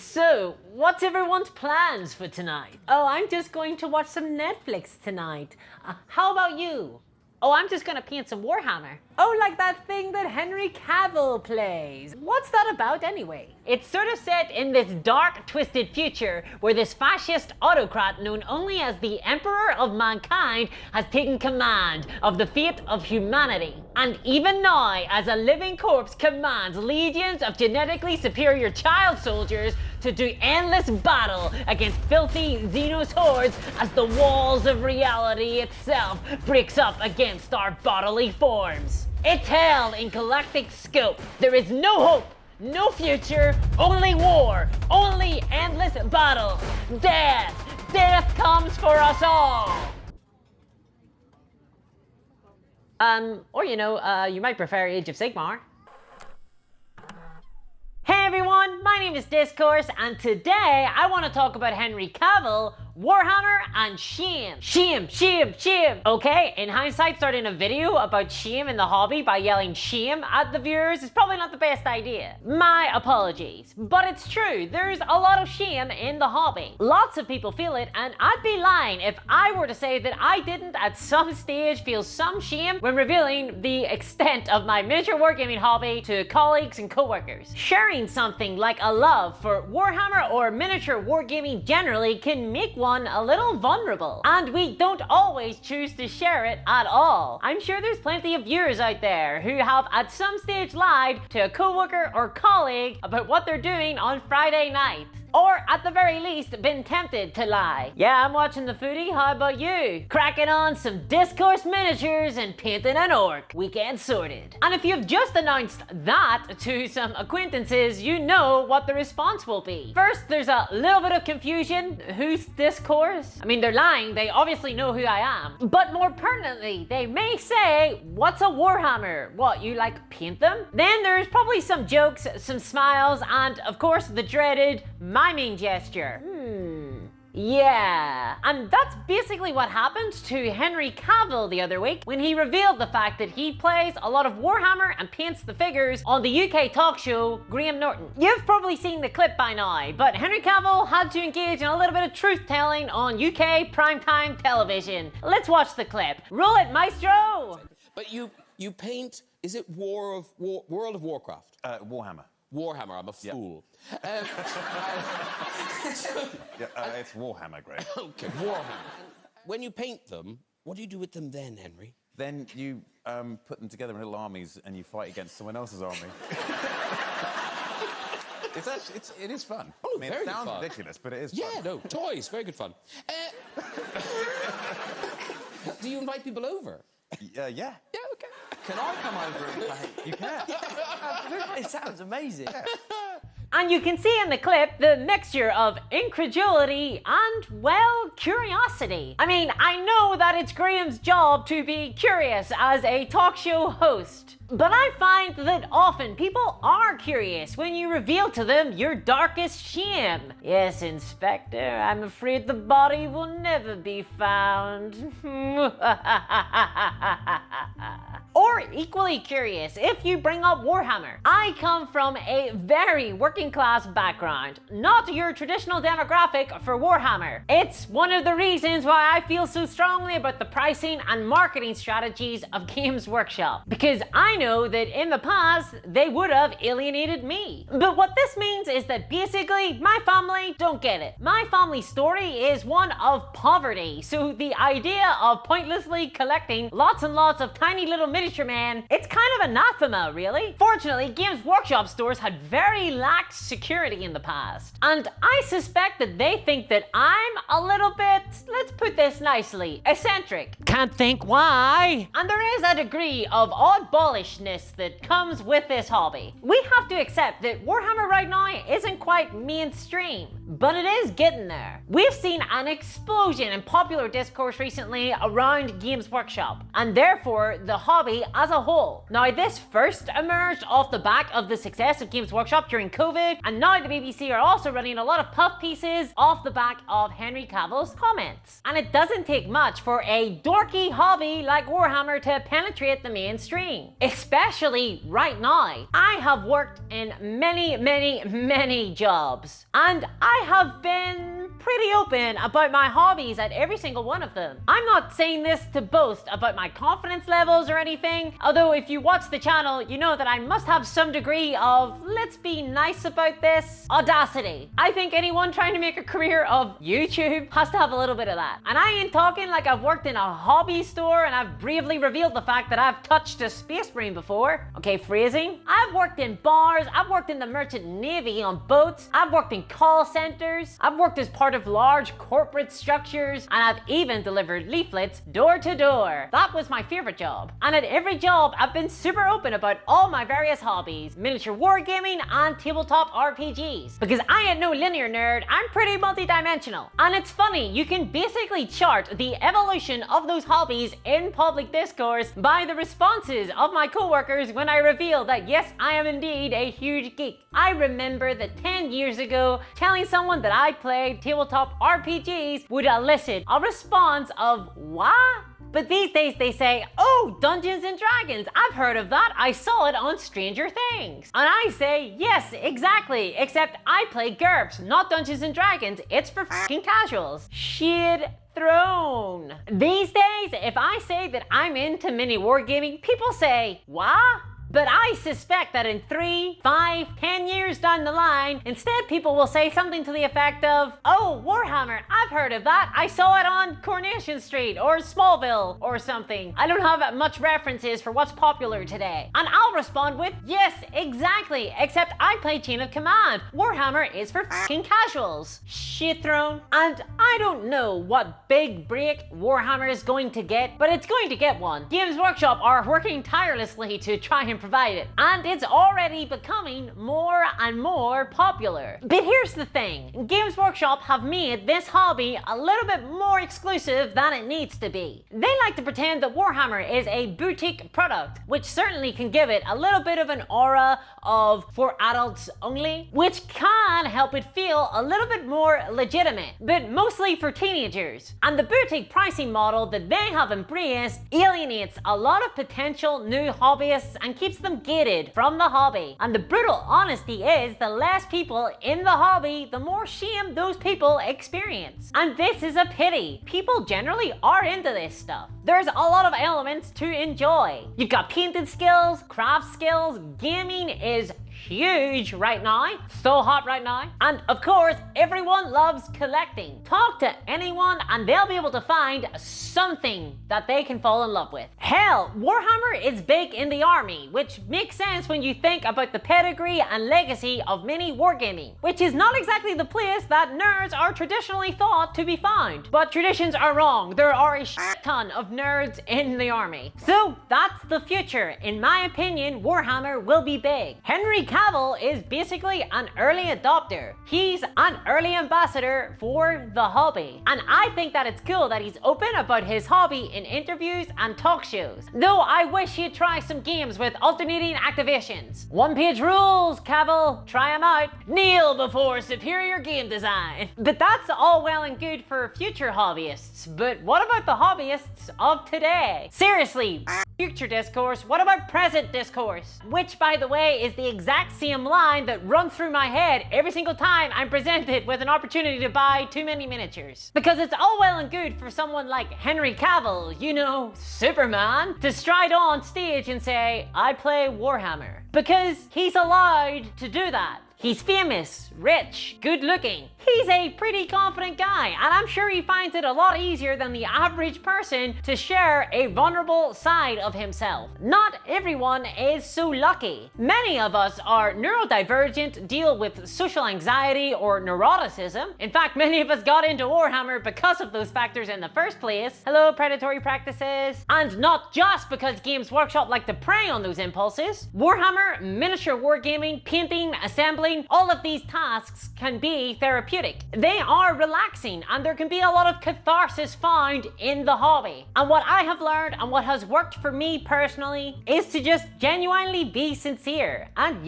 So, what's everyone's plans for tonight? Oh, I'm just going to watch some Netflix tonight. How about you? Oh, I'm just gonna paint some Warhammer. Oh, like that thing that Henry Cavill plays. What's that about anyway? It's sort of set in this dark, twisted future where this fascist autocrat known only as the Emperor of Mankind has taken command of the fate of humanity. And even now, as a living corpse commands legions of genetically superior child soldiers to do endless battle against filthy Xenos hordes as the walls of reality itself breaks up against our bodily forms. It's hell in galactic scope. There is no hope, no future, only war, only endless battle. Death! Death comes for us all! Or you might prefer Age of Sigmar. Hey everyone, my name is Discourse, and today I want to talk about Henry Cavill, Warhammer, and shame. Shame. Okay, in hindsight, starting a video about shame in the hobby by yelling shame at the viewers is probably not the best idea. My apologies. But it's true, there's a lot of shame in the hobby. Lots of people feel it, and I'd be lying if I were to say that I didn't at some stage feel some shame when revealing the extent of my miniature wargaming hobby to colleagues and co-workers. Sharing something like a love for Warhammer or miniature wargaming generally can make one a little vulnerable, and we don't always choose to share it at all. I'm sure there's plenty of viewers out there who have at some stage lied to a co-worker or colleague about what they're doing on Friday night. Or at the very least, been tempted to lie. Yeah, I'm watching the footy, how about you? Cracking on some Discourse miniatures and painting an orc. Weekend sorted. And if you've just announced that to some acquaintances, you know what the response will be. First, there's a little bit of confusion. Who's Discourse? I mean, they're lying, they obviously know who I am. But more pertinently, they may say, what's a Warhammer? What, you like paint them? Then there's probably some jokes, some smiles, and of course the dreaded miming gesture. Yeah, and that's basically what happened to Henry Cavill the other week when he revealed the fact that he plays a lot of Warhammer and paints the figures on the UK talk show Graham Norton. You've probably seen the clip by now, but Henry Cavill had to engage in a little bit of truth-telling on UK primetime television. Let's watch the clip. Roll it, maestro! But you paint, is it World of Warcraft? Warhammer. Warhammer, I'm a fool. It's Warhammer, Greg. Okay, Warhammer. When you paint them, what do you do with them then, Henry? Then you put them together in little armies and you fight against someone else's army. It is fun. Oh, I mean, very it sounds fun. ridiculous, but it is fun. Yeah, no, toys, very good fun. Do you invite people over? Yeah. Yeah, okay. Can I come over and play? You can. It sounds amazing. And you can see in the clip the mixture of incredulity and, well, curiosity. I mean, I know that it's Graham's job to be curious as a talk show host. But I find that often people are curious when you reveal to them your darkest shame. Yes, Inspector, I'm afraid the body will never be found. Or equally curious if you bring up Warhammer. I come from a very working class background, not your traditional demographic for Warhammer. It's one of the reasons why I feel so strongly about the pricing and marketing strategies of Games Workshop, because I know that in the past they would have alienated me. But what this means is that basically my family don't get it. My family story is one of poverty, so the idea of pointlessly collecting lots and lots of tiny little miniature men, it's kind of anathema, really. Fortunately, Games Workshop stores had very lax security in the past, and I suspect that they think that I'm a little bit, let's put this nicely, eccentric. Can't think why. And there is a degree of oddballishness that comes with this hobby. We have to accept that Warhammer right now isn't quite mainstream. but it is getting there. We've seen an explosion in popular discourse recently around Games Workshop, and therefore the hobby as a whole. Now, this first emerged off the back of the success of Games Workshop during COVID, and now the BBC are also running a lot of puff pieces off the back of Henry Cavill's comments. And it doesn't take much for a dorky hobby like Warhammer to penetrate the mainstream, especially right now. I have worked in many jobs, and I have been pretty open about my hobbies at every single one of them. I'm not saying this to boast about my confidence levels or anything, although if you watch the channel, you know that I must have some degree of, let's be nice about this, audacity. I think anyone trying to make a career of YouTube has to have a little bit of that. And I ain't talking like I've worked in a hobby store and I've bravely revealed the fact that I've touched a space marine before. Okay, phrasing. I've worked in bars, I've worked in the merchant navy on boats, I've worked in call centers, I've worked as part of large corporate structures, and I've even delivered leaflets door to door. That was my favorite job. And at every job, I've been super open about all my various hobbies, miniature wargaming and tabletop RPGs. Because I ain't no linear nerd, I'm pretty multi-dimensional. And it's funny, you can basically chart the evolution of those hobbies in public discourse by the responses of my coworkers when I reveal that yes, I am indeed a huge geek. I remember that 10 years ago, telling someone that I played tabletop RPGs would elicit a response of, what? But these days they say, oh, Dungeons and Dragons, I've heard of that, I saw it on Stranger Things. And I say, yes, exactly, except I play GURPS, not Dungeons and Dragons, it's for f***ing casuals. Shit thrown. These days, if I say that I'm into mini wargaming, people say, what? But I suspect that in 3, 5, 10 years down the line, instead people will say something to the effect of, oh, Warhammer, I've heard of that. I saw it on Coronation Street or Smallville or something. I don't have much references for what's popular today. And I'll respond with, yes, exactly, except I play Chain of Command. Warhammer is for f***ing casuals. Shit thrown. And I don't know what big break Warhammer is going to get, but it's going to get one. Games Workshop are working tirelessly to try and provide it, and it's already becoming more and more popular. But here's the thing, Games Workshop have made this hobby a little bit more exclusive than it needs to be. They like to pretend that Warhammer is a boutique product, which certainly can give it a little bit of an aura of for adults only, which can help it feel a little bit more legitimate, but mostly for teenagers. And the boutique pricing model that they have embraced alienates a lot of potential new hobbyists and keeps them gated from the hobby. And the brutal honesty is, the less people in the hobby, the more shame those people experience. And this is a pity. People generally are into this stuff. There's a lot of elements to enjoy. You've got painting skills, craft skills, gaming is huge right now, so hot right now. And of course, everyone loves collecting. Talk to anyone and they'll be able to find something that they can fall in love with. Hell, Warhammer is big in the army, which makes sense when you think about the pedigree and legacy of mini wargaming, which is not exactly the place that nerds are traditionally thought to be found. But traditions are wrong. There are a shit ton of nerds in the army. So that's the future. In my opinion, Warhammer will be big. Henry Cavill is basically an early adopter. He's an early ambassador for the hobby. And I think that it's cool that he's open about his hobby in interviews and talk shows. Though I wish he'd try some games with alternating activations. One-page rules, Cavill. Try them out. Kneel before superior game design. But that's all well and good for future hobbyists. But what about the hobbyists of today? Seriously, future discourse, what about present discourse? Which, by the way, is the exact same line that runs through my head every single time I'm presented with an opportunity to buy too many miniatures. Because it's all well and good for someone like Henry Cavill, you know, Superman, to stride on stage and say, I play Warhammer. Because he's allowed to do that. He's famous, rich, good looking. He's a pretty confident guy, and I'm sure he finds it a lot easier than the average person to share a vulnerable side of himself. Not everyone is so lucky. Many of us are neurodivergent, deal with social anxiety or neuroticism. In fact, many of us got into Warhammer because of those factors in the first place. Hello, predatory practices. And not just because Games Workshop like to prey on those impulses. Warhammer, miniature wargaming, painting, assembly, feeling, all of these tasks can be therapeutic. They are relaxing and there can be a lot of catharsis found in the hobby. And what I have learned and what has worked for me personally is to just genuinely be sincere and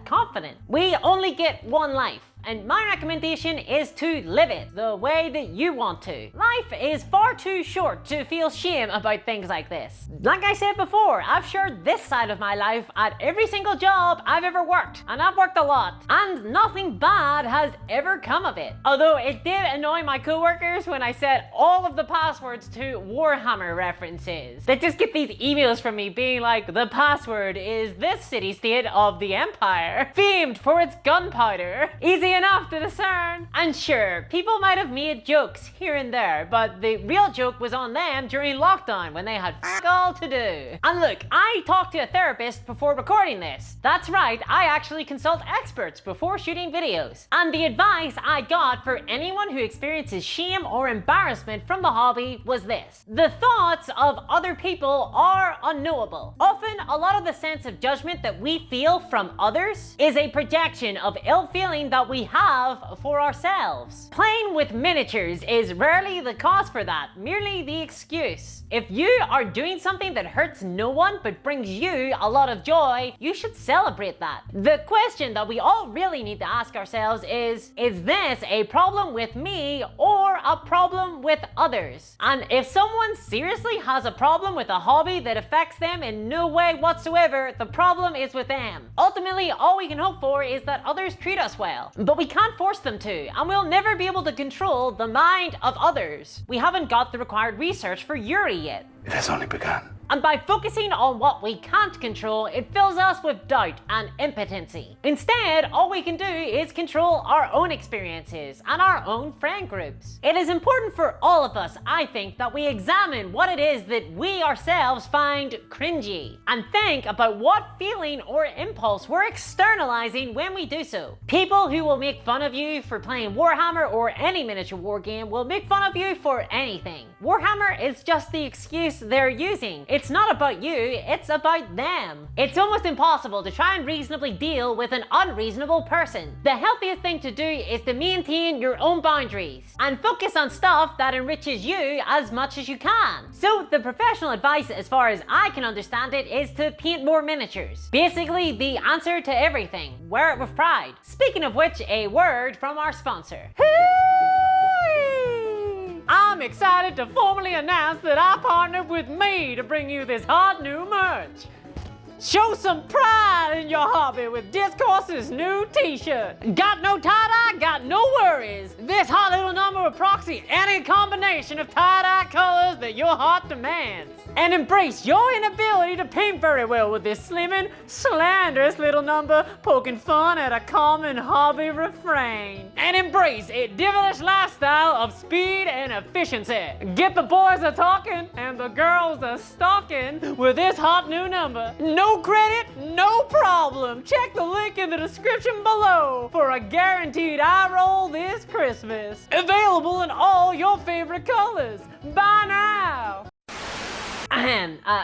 confident. We only get one life. And my recommendation is to live it the way that you want to. Life is far too short to feel shame about things like this. Like I said before, I've shared this side of my life at every single job I've ever worked. And I've worked a lot. And nothing bad has ever come of it. Although it did annoy my coworkers when I set all of the passwords to Warhammer references. They just get these emails from me being like, the password is this city-state of the Empire, famed for its gunpowder. Easy enough to discern. And sure, people might have made jokes here and there, but the real joke was on them during lockdown when they had f*** all to do. And look, I talked to a therapist before recording this. That's right, I actually consult experts before shooting videos. And the advice I got for anyone who experiences shame or embarrassment from the hobby was this: the thoughts of other people are unknowable. Often, a lot of the sense of judgment that we feel from others is a projection of ill feeling that we have for ourselves. Playing with miniatures is rarely the cause for that, merely the excuse. If you are doing something that hurts no one but brings you a lot of joy, you should celebrate that. The question that we all really need to ask ourselves is this a problem with me or a problem with others? And if someone seriously has a problem with a hobby that affects them in no way whatsoever, the problem is with them. Ultimately, all we can hope for is that others treat us well. But we can't force them to, and we'll never be able to control the mind of others. We haven't got the required research for Yuri yet. It has only begun. And by focusing on what we can't control, it fills us with doubt and impotency. Instead, all we can do is control our own experiences and our own friend groups. It is important for all of us, I think, that we examine what it is that we ourselves find cringy and think about what feeling or impulse we're externalizing when we do so. People who will make fun of you for playing Warhammer or any miniature war game will make fun of you for anything. Warhammer is just the excuse they're using. It's not about you, it's about them. It's almost impossible to try and reasonably deal with an unreasonable person. The healthiest thing to do is to maintain your own boundaries and focus on stuff that enriches you as much as you can. So the professional advice, as far as I can understand it, is to paint more miniatures. Basically the answer to everything. Wear it with pride. Speaking of which, a word from our sponsor. I'm excited to formally announce that I partnered with me to bring you this hot new merch. Show some pride in your hobby with Discourse's new t-shirt. Got no tie-dye? Got no worries. This hot little number will proxy any combination of tie-dye colors that your heart demands. And embrace your inability to paint very well with this slimming, slanderous little number poking fun at a common hobby refrain. And embrace a devilish lifestyle of speed and efficiency. Get the boys a-talking and the girls a-stalking with this hot new number. No credit, no problem. Check the link in the description below for a guaranteed eye roll this Christmas. Available in all your favorite colors. Bye now.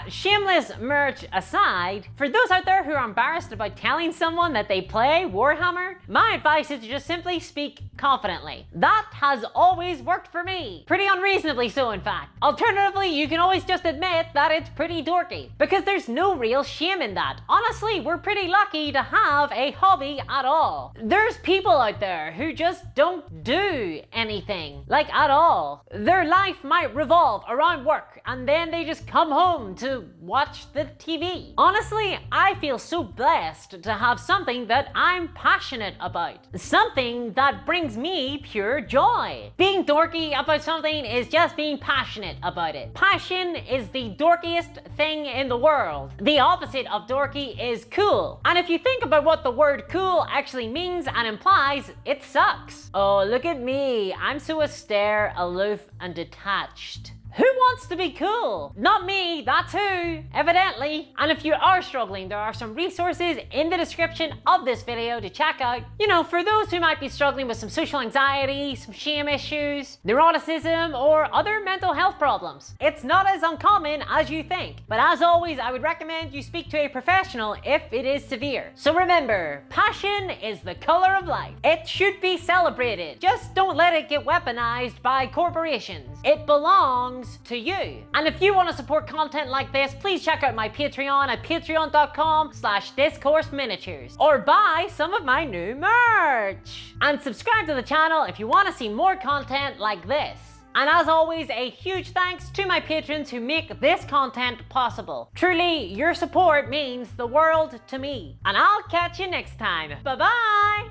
Shameless merch aside, for those out there who are embarrassed about telling someone that they play Warhammer, my advice is to just simply speak confidently. That has always worked for me. Pretty unreasonably so, in fact. Alternatively, you can always just admit that it's pretty dorky, because there's no real shame in that. Honestly, we're pretty lucky to have a hobby at all. There's people out there who just don't do anything, like at all. Their life might revolve around work, and then they just come home to watch the TV. Honestly, I feel so blessed to have something that I'm passionate about. Something that brings me pure joy. Being dorky about something is just being passionate about it. Passion is the dorkiest thing in the world. The opposite of dorky is cool. And if you think about what the word cool actually means and implies, it sucks. Oh, look at me. I'm so austere, aloof, and detached. Who wants to be cool? Not me, that's who, evidently. And if you are struggling, there are some resources in the description of this video to check out. You know, for those who might be struggling with some social anxiety, some shame issues, neuroticism, or other mental health problems. It's not as uncommon as you think. But as always, I would recommend you speak to a professional if it is severe. So remember, passion is the color of life. It should be celebrated. Just don't let it get weaponized by corporations. It belongs to you. And if you want to support content like this, please check out my Patreon at patreon.com/discourseminiatures or buy some of my new merch. And subscribe to the channel if you want to see more content like this. And as always, a huge thanks to my patrons who make this content possible. Truly, your support means the world to me. And I'll catch you next time. Bye-bye!